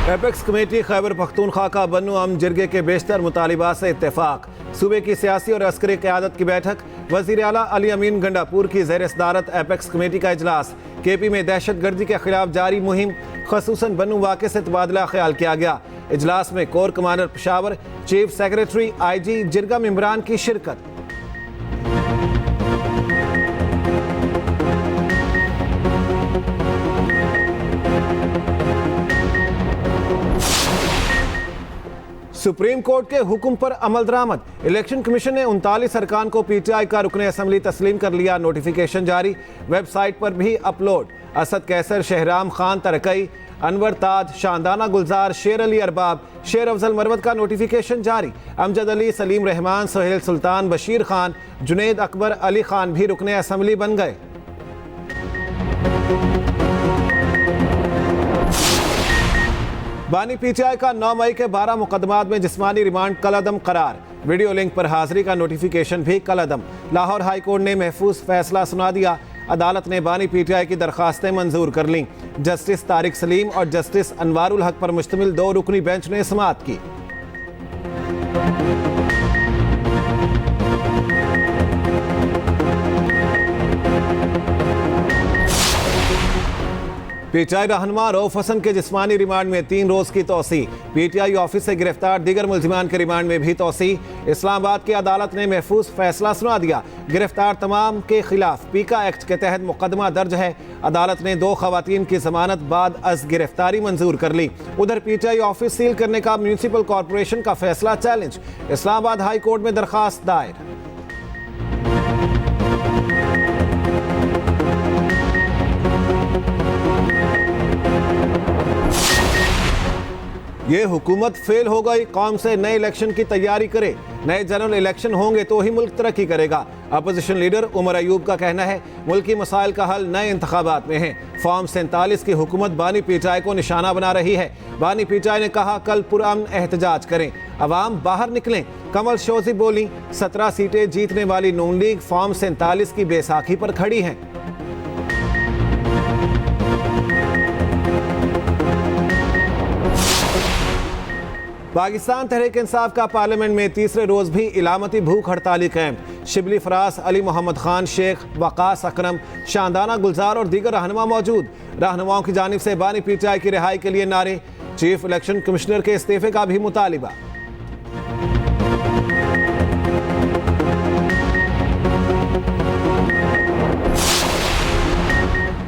Apex committee Khyber Pakhtunkhwa का बन्नू अम जिरगे के बेशतर मुतालिबात से इत्तेफाक। सूबे की सियासी और अस्करी क़यादत की बैठक। वज़ीर आला अली अमीन गंडापुर की ज़ेर सदारत एपेक्स कमेटी का इजलास। KP में दहशत गर्दी के खिलाफ जारी मुहिम, खसूसन बन्नू वाक़े से तबादला ख्याल किया गया। इजलास में core commander Peshawar, chief secretary, IG जिरगा मेंबरान की शिरकत। सुप्रीम कोर्ट के हुक्म पर अमल दरामद। इलेक्शन कमीशन ने 39 अरकान को PTI का रुकने असम्बली तस्लीम कर लिया। नोटिफिकेशन जारी, वेबसाइट पर भी अपलोड। असद कैसर, शहराम खान तरकई, अनवर ताज, शानदाना गुलजार, शेर अली अरबाब, शेर अफजल मरवत का नोटिफिकेशन जारी। अमजद अली, सलीम रहमान, सोहेल सुल्तान, बशीर खान, जुनेद अकबर, अली खान भी रुकने असम्बली बन गए। बानी PTI का 9 मई के 12 मुकदमात में जिस्मानी रिमांड कलअदम करार। वीडियो लिंक पर हाजिरी का नोटिफिकेशन भी कलअदम। लाहौर हाई कोर्ट ने महफूज फैसला सुना दिया। अदालत ने बानी PTI की दरखास्तें मंजूर कर लीं। जस्टिस तारिक सलीम और जस्टिस अनवारुल हक पर मुश्तमिल 2 रुकनी बेंच ने समाअत की। PTI रहनुमा रऊफ हसन के जिस्मानी रिमांड में 3 रोज की तोसी। PTI ऑफिस से गिरफ्तार दीगर मुल्जिमान के रिमांड में भी तोसी। इस्लामाबाद की अदालत ने महफूज फैसला सुना दिया। गिरफ्तार तमाम के खिलाफ पीका एक्ट के तहत मुकदमा दर्ज है। अदालत ने 2 खवातीन की जमानत बाद अज गिरफ्तारी मंजूर कर ली। उधर PTI ऑफिस सील करने का म्यूनिसिपल कॉरपोरेशन का फैसला चैलेंज। इस्लामाबाद हाई कोर्ट में दरखास्त दायर। ये हुकूमत फेल हो गई, कौम से नए इलेक्शन की तैयारी करे। नए जनरल इलेक्शन होंगे तो ही मुल्क तरक्की करेगा। अपोजिशन लीडर उमर अयूब का कहना है मुल्की मसाइल का हल नए इंतखाबात में है। फॉर्म 47 की हुकूमत बानी PTI को निशाना बना रही है। बानी PTI ने कहा कल पुरअमन एहतजाज करें, अवाम बाहर निकलें। कमल शोजी बोली 17 सीटें जीतने वाली नून लीग फॉर्म 47 की बैसाखी पर खड़ी है। पाकिस्तान तहरीक इंसाफ का पार्लियामेंट में तीसरे रोज भी इलामती भूख हड़ताली कैंप। शिबली फरास, अली मोहम्मद खान, शेख वकास अकरम, शानदाना गुलजार और दीगर रहनुमा मौजूद। रहनुमाओं की जानिब से बानी PTI की रिहाई के लिए नारे। चीफ इलेक्शन कमिश्नर के इस्तीफे का भी मुतालिबा।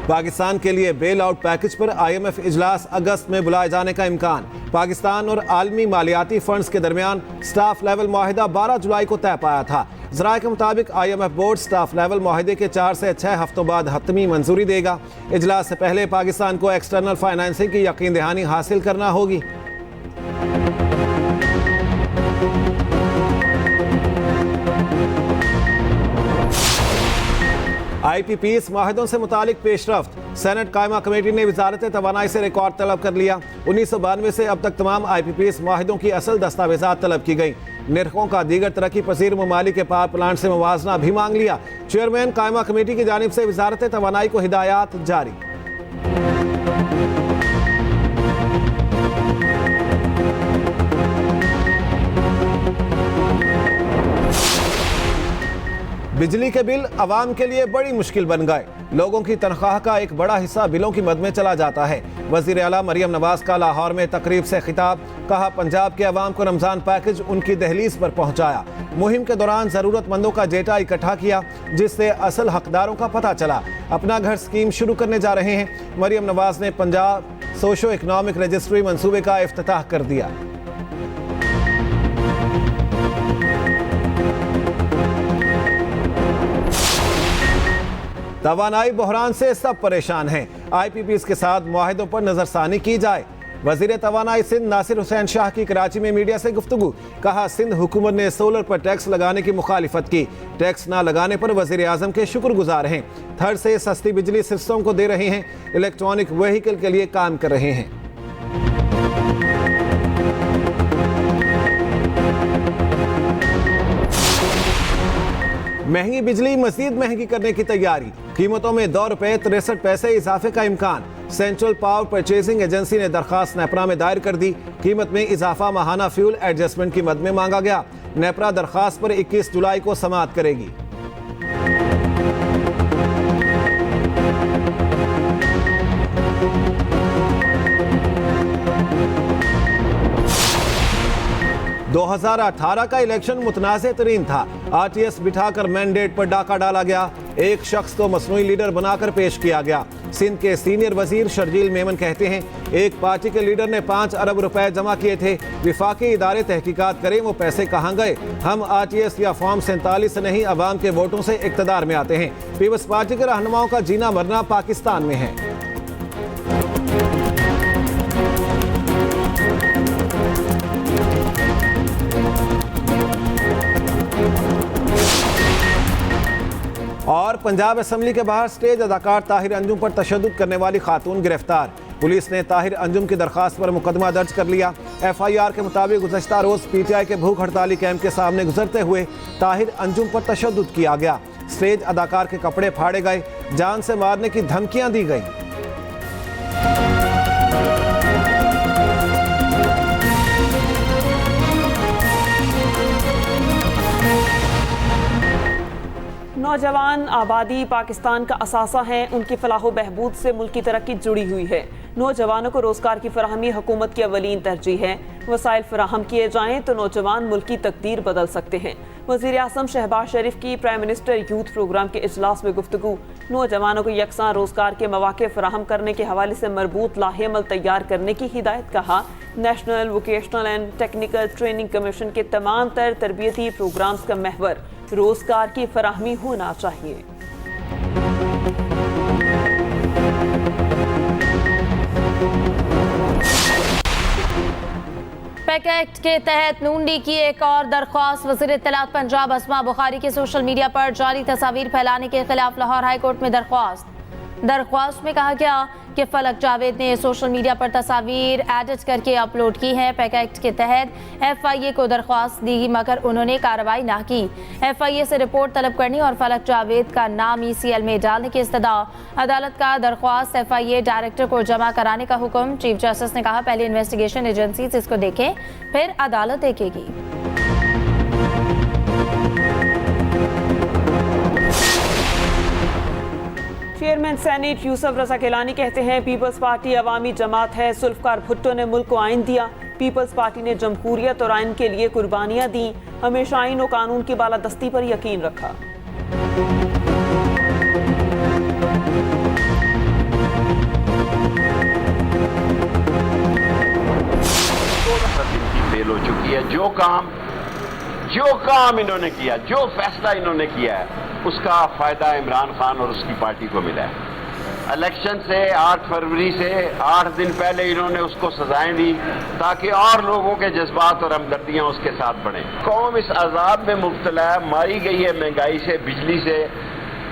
पाकिस्तान के लिए बेल आउट पैकेज पर IMF इजलास अगस्त में बुलाए जाने का इम्कान। पाकिस्तान और आलमी मालियाती फंड्स के दरमियान स्टाफ लेवल मुआहिदा 12 जुलाई को तय पाया था। ज़राए के मुताबिक IMF बोर्ड स्टाफ लेवल मुआहिदे के 4 से 6 हफ्तों बाद हतमी मंजूरी देगा। इजलास से पहले पाकिस्तान को एक्सटर्नल फाइनेंसिंग की यकीन दहानी हासिल करना होगी। IPPs माहिदों से मुतालिक पेशरफ्त। सेनेट कायमा कमेटी ने वजारत तवानाई से रिकॉर्ड तलब कर लिया। 1992 से अब तक तमाम IPPs माहिदों की असल दस्तावेजात तलब की गई। निर्खों का दीगर तरक्की पसीर ममालिक के पावर प्लांट से मुवाजना भी मांग लिया। चेयरमैन कायमा कमेटी की जानिब से वजारत तवानाई को हिदायत जारी। बिजली के बिल अवाम के लिए बड़ी मुश्किल बन गए। लोगों की तनख्वाह का एक बड़ा हिस्सा बिलों की मद में चला जाता है। वज़ीर आला मरियम नवाज का लाहौर में तकरीब से खिताब। कहा पंजाब के अवाम को रमज़ान पैकेज उनकी दहलीज पर पहुंचाया। मुहिम के दौरान ज़रूरतमंदों का डेटा इकट्ठा किया जिससे असल हकदारों का पता चला। अपना घर स्कीम शुरू करने जा रहे हैं। मरियम नवाज ने पंजाब सोशो इकनॉमिक रजिस्ट्री मंसूबे का इफ्तिताह कर दिया। तवानाई बहरान से सब परेशान हैं। IPPs के साथ मुआहिदों पर नजरसानी की जाए। वजीर तवानाई सिंध नासिर हुसैन शाह की कराची में मीडिया से गुफ्तगू। कहा सिंध हुकूमत ने सोलर पर टैक्स लगाने की मुखालिफत की। टैक्स ना लगाने पर वजीर आजम के शुक्रगुजार हैं। थर्ड से सस्ती बिजली सिस्टम को दे रहे हैं। इलेक्ट्रॉनिक व्हीकल के लिए काम कर रहे हैं। महंगी बिजली मजीद महंगी करने की तैयारी। कीमतों में ₹2.63 इजाफे का इम्कान। सेंट्रल पावर परचेजिंग एजेंसी ने दरखास्त नेपरा में दायर कर दी। कीमत में इजाफा माहाना फ्यूल एडजस्टमेंट की मद में मांगा गया। नेपरा दरखास्त पर 21 जुलाई को समाअत करेगी। दो 2018 का इलेक्शन मुतनाज़ तरीन था। आरटीएस बिठाकर मैंडेट पर डाका डाला गया। एक शख्स को मसनूई लीडर बनाकर पेश किया गया। सिंध के सीनियर वजीर शर्जील मेमन कहते हैं, एक पार्टी के लीडर ने 5 अरब रुपए जमा किए थे। विफाकी इदारे तहकीकात करें वो पैसे कहाँ गए। हम आरटीएस या फॉर्म 47 से नहीं, अवाम के वोटों से इक़्तिदार में आते हैं। पीपल्स पार्टी के रहनुमाओं का जीना मरना पाकिस्तान में है। और पंजाब असेंबली के बाहर स्टेज अदाकार ताहिर अंजुम पर तशद्दुद करने वाली खातून गिरफ्तार। पुलिस ने ताहिर अंजुम की दरखास्त पर मुकदमा दर्ज कर लिया। FIR के मुताबिक गुज़श्ता रोज़ PTI के भूख हड़ताली कैंप के सामने गुजरते हुए ताहिर अंजुम पर तशद्दुद किया गया। स्टेज अदाकार के कपड़े फाड़े गए, जान से मारने की धमकियां दी गई। नौजवान आबादी पाकिस्तान का असासा हैं। उनकी फलाह बहबूद से मुल्क की तरक्की जुड़ी हुई है। नौजवानों को रोज़गार की फराहमी हुकूमत की अवलीन तरजीह है। वसाइल फराहम किए जाएँ तो नौजवान मुल्क की तकदीर बदल सकते हैं। वज़ीर आज़म शहबाज शरीफ की प्राइम मिनिस्टर यूथ प्रोग्राम के इजलास में गुफ्तगू। नौजवानों को यकसां रोज़गार के मौक़े फराहम करने के हवाले से मरबूत लाहेअमल तैयार करने की हिदायत। कहा, national vocational and technical training commission के तमाम तर तरबियती प्रोग्राम्स का महवर रोज़गार की फराहमी होना चाहिए। पैक एक्ट के तहत नून लीग की एक और दरख्वास्त। वज़ीर इत्तलात पंजाब अस्मा बुखारी की सोशल मीडिया पर जाली तस्वीर फैलाने के खिलाफ लाहौर हाई कोर्ट में दरख्वास्त में कहा गया कि फलक जावेद ने सोशल मीडिया पर तस्वीर एडिट करके अपलोड की है। पैक एक्ट के तहत FIA को दरख्वास्त दी मगर उन्होंने कार्रवाई ना की। FIA से रिपोर्ट तलब करने और फलक जावेद का नाम ECL में डालने की इस्तदा। अदालत का दरख्वास्त FIA डायरेक्टर को जमा कराने का हुक्म। चीफ जस्टिस ने कहा, पहले इन्वेस्टिगेशन एजेंसीज इसको देखें, फिर अदालत देखेगी। चेयरमैन सेनेट यूसुफ रजा गिलानी कहते हैं, पीपल्स पार्टी अवामी जमात है। जुल्फकार भुट्टो ने मुल्क को आइन दिया। पीपल्स पार्टी ने जमहूरियत और आइन के लिए कुर्बानियां दी। हमेशा आइन और कानून की बालादस्ती पर यकीन रखा। फेल हो चुकी है। जो काम इन्होंने किया, जो फैसला इन्होंने किया है, उसका फायदा इमरान खान और उसकी पार्टी को मिला है। इलेक्शन से 8 फरवरी से 8 दिन पहले इन्होंने उसको सजाएं दी ताकि और लोगों के जज्बात और हमदर्दियां उसके साथ बढ़ें। कौम इस अजाब में मुब्तला है, मारी गई है महंगाई से,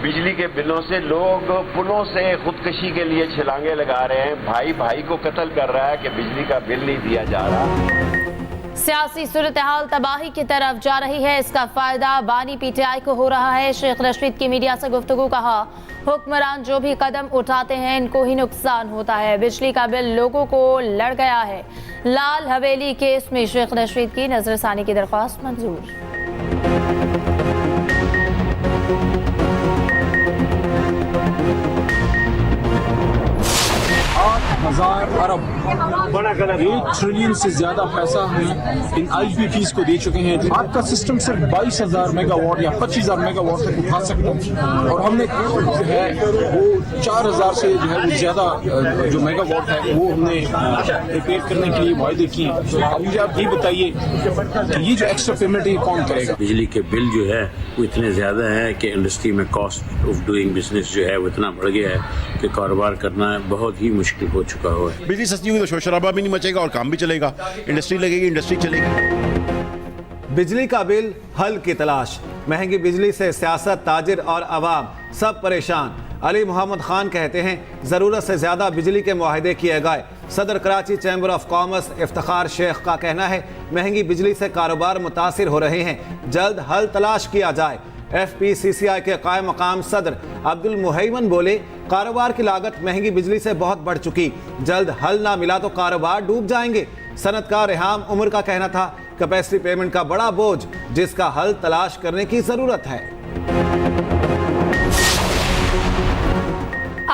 बिजली के बिलों से। लोग पुलों से खुदकशी के लिए छलांगे लगा रहे हैं। भाई भाई को कत्ल कर रहा है कि बिजली का बिल नहीं दिया जा रहा। सियासी सूरत हाल तबाही की तरफ जा रही है। इसका फायदा बानी PTI को हो रहा है। शेख रशीद की मीडिया से गुफ्तगू। कहा, हुक्मरान जो भी कदम उठाते हैं इनको ही नुकसान होता है। बिजली का बिल लोगों को लड़ गया है। लाल हवेली केस में शेख रशीद की नजरसानी की दरख्वास्त मंजूर। 8,000 अरब 1 ट्रिलियन से ज्यादा पैसा हम इन IPPs को दे चुके हैं। आपका सिस्टम सिर्फ 22,000 मेगावाट या 25,000 मेगावाट तक उठा सकता है और हमने जो है वो 4,000 से जो है वो ज्यादा जो मेगावाट है वो हमने रिपेयर करने के लिए वायदे किए। अब मुझे आप ये बताइए कि ये जो एक्स्ट्रा पेमेंट है कौन करेगा? बिजली के बिल जो है वो इतने ज्यादा है कि इंडस्ट्री में कॉस्ट ऑफ डूइंग बिजनेस जो है वो इतना बढ़ गया है कि कारोबार करना बहुत ही मुश्किल हो चुका हुआ है। बिजली सस्ती हुई तो शोर शराबा भी नहीं मचेगा और काम भी चलेगा, इंडस्ट्री लगेगी, इंडस्ट्री चलेगी। बिजली का बिल हल की तलाश। महंगी बिजली से सियासत, ताजिर और अवाम सब परेशान। अली मोहम्मद खान कहते हैं, ज़रूरत से ज़्यादा बिजली के मुआहदे किए गए। सदर Karachi chamber of commerce Iftikhar Sheikh का कहना है, महंगी बिजली से कारोबार मुतासिर हो रहे हैं, जल्द हल तलाश किया जाए। FPCCI के कायम मकाम सदर अब्दुल मुहैमन बोले, कारोबार की लागत महंगी बिजली से बहुत बढ़ चुकी, जल्द हल ना मिला तो कारोबार डूब जाएंगे। सनतकार रेहाम उमर का कहना था, कैपेसिटी पेमेंट का बड़ा बोझ जिसका हल तलाश करने की जरूरत है।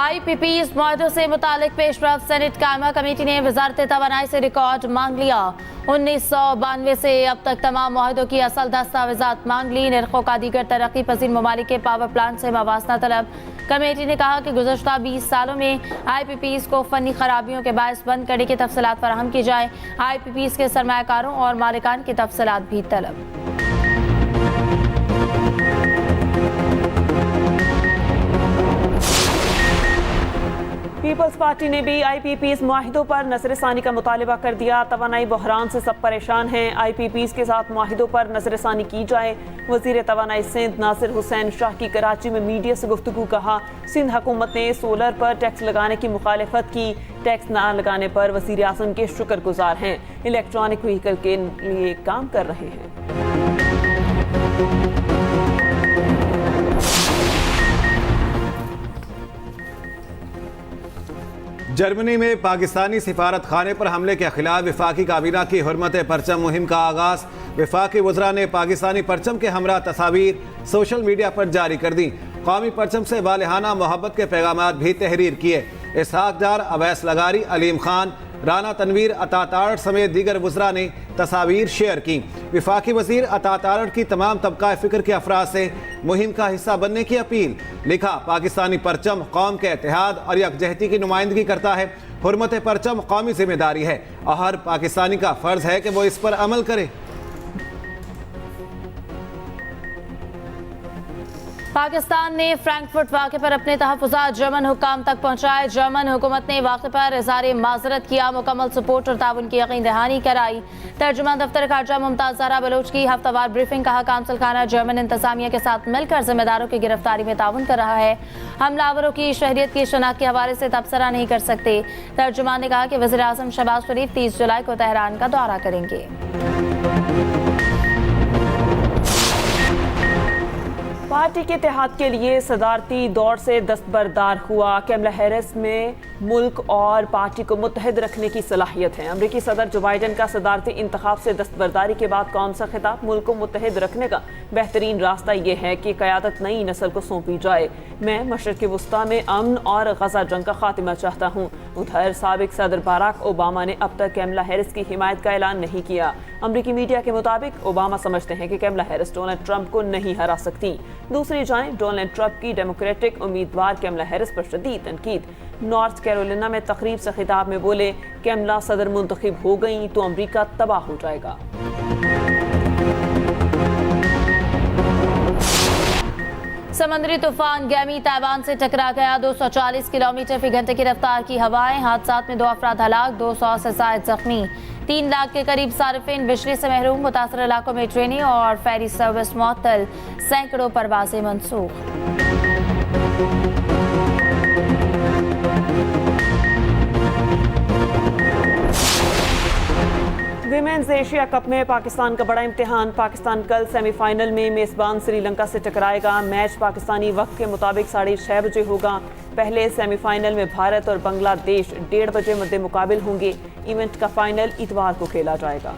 IPPs मुआहदों से मुतालिक पेशरफ सेनेट कायमा कमेटी ने वजारत तवानाई से रिकॉर्ड मांग लिया। 1992 से अब तक तमाम मुआहदों की असल दस्तावेजात मांग ली। निर्खों का दीगर तरक्की पसीर ममालिक के पावर प्लांट से मवासना तलब। कमेटी ने कहा कि गुज़श्ता 20 सालों में IPPs को फनी खराबियों के बायस बंद करने की तफसीलात फराहम की जाए। IPPs के सरमायाकारों और मालिकान की तफसीलात भी तलब। पीपल्स पार्टी ने भी IPPs मुआहिदों पर नजरसानी का मुतालबा कर दिया। तवानाई बहरान से सब परेशान हैं, IPPs के साथ मुआहिदों पर नजरसानी की जाए। वजीर तवानाई सिंध नासिर हुसैन शाह की कराची में मीडिया से गुफ्तगू। कहा, सिंध हुकूमत ने सोलर पर टैक्स लगाने की मुखालिफत की, टैक्स ना लगाने पर वजीर आज़म के शुक्रगुजार हैं, इलेक्ट्रॉनिक व्हीकल के लिए काम कर रहे हैं। जर्मनी में पाकिस्तानी सिफारत खाने पर हमले के खिलाफ वफाकी काबीना की हुर्मत परचम मुहिम का आगाज। वफाकी वज़रा ने पाकिस्तानी परचम के हमरा तस्वीर सोशल मीडिया पर जारी कर दी। कौमी परचम से वालिहाना मोहब्बत के पैगाम भी तहरीर किए। इसहाक डार, अवैस लगारी, अलीम खान, राना तनवीर अतातारट समेत दीगर वज़रा ने तस्वीर शेयर की। वफाकी वज़ीर अतातारट की तमाम तबका फ़िक्र के अफराद से मुहिम का हिस्सा बनने की अपील। लिखा, पाकिस्तानी परचम कौम के इत्तेहाद और यकजहती की नुमाइंदगी करता है। हुर्मत परचम कौमी जिम्मेदारी है और हर पाकिस्तानी का फ़र्ज़ है कि वो इस पर अमल करे। पाकिस्तान ने फ्रैंकफर्ट वाक़े पर अपने तहफ़्फ़ुज़ात जर्मन हुक्काम तक पहुँचाए। जर्मन हुकूमत ने वाक़े पर इज़हार माज़रत किया, मुकम्मल सपोर्ट और ताउन की यकीन दहानी कराई। तर्जुमान दफ्तर खारजा मुमताज़ ज़हरा बलोच की हफ्तावार ब्रीफिंग। कहा, काउंसिल खाना जर्मन इंतज़ामिया के साथ मिलकर जिम्मेदारों की गिरफ्तारी में ताउन कर रहा है। हमलावरों की शहरियत की शनाख्त के हवाले से तबसरा नहीं कर सकते। तर्जुमान ने कहा कि वज़ीर आज़म शहबाज शरीफ 30 जुलाई को तेहरान का दौरा करेंगे। पार्टी के इत्तेहाद के लिए सदारती दौर से दस्तबरदार हुआ। कैमला हैरिस में मुल्क और पार्टी को मुत्तहिद रखने की सलाहियत है। अमरीकी सदर जो बाइडन का सदारती इंतखाब से दस्तबरदारी के बाद कौम सा खिताब। मुल्क को मुत्तहिद रखने का बेहतरीन रास्ता यह है कि क़यादत नई नस्ल को सौंपी जाए। मैं मशरिक़ वस्ता में अमन और गजा जंग का खात्मा चाहता हूँ। उधर साबिक सदर बाराक ओबामा ने अब तक कैमला हैरिस की हिमायत का ऐलान नहीं किया। अमरीकी मीडिया के मुताबिक ओबामा समझते हैं कि कैमला हैरिस डोनाल्ड ट्रंप को नहीं हरा सकती। दूसरी जानिब डोनाल्ड ट्रंप की डेमोक्रेटिक उम्मीदवार कैमला हैरिस पर शदीद तनकीद। नॉर्थ कैरोलिना में तकरीब से खिताब में बोले, कैमला सदर मुंतखब हो गई तो अमरीका तबाह हो जाएगा। समंदरी तूफान गैमी ताइवान से टकरा गया। 240 किलोमीटर फी घंटे की रफ्तार की हवाएं। हादसात में 2 अफराद हलाक, 200 से ज़ायद जख्मी। 3 लाख के करीब सारिफिन बिजली से महरूम। मुतासर इलाकों में ट्रेनें और फेरी सर्विस मुअत्तल, सैकड़ों परवाजें मनसूख। विमेंस एशिया कप में पाकिस्तान का बड़ा इम्तिहान। पाकिस्तान कल सेमीफाइनल में मेज़बान श्रीलंका से टकराएगा। मैच पाकिस्तानी वक्त के मुताबिक 6:30 बजे होगा। पहले सेमीफाइनल में भारत और बांग्लादेश 1:30 बजे मद्दे मुकाबिल होंगे। इवेंट का फाइनल इतवार को खेला जाएगा।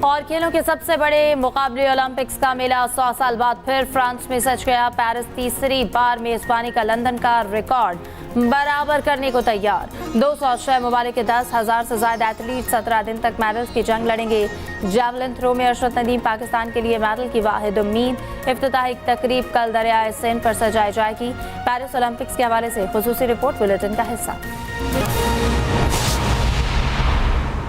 और खेलों के सबसे बड़े मुकाबले ओलंपिक्स का मेला 100 साल बाद फिर फ्रांस में सज गया। पेरिस तीसरी बार मेजबानी का लंदन का रिकॉर्ड बराबर करने को तैयार। 206 ममालिक के 10,000 से ज्यादा एथलीट 17 दिन तक मेडल्स की जंग लड़ेंगे। जैवलिन थ्रो में अरशद नदीम पाकिस्तान के लिए मेडल की वाहिद उम्मीद। इफ्तिताही तकरीब कल दरियाए सिंध पर सजाई जाएगी। पेरिस ओलंपिक्स के हवाले से खुसूसी रिपोर्ट बुलेटिन का हिस्सा।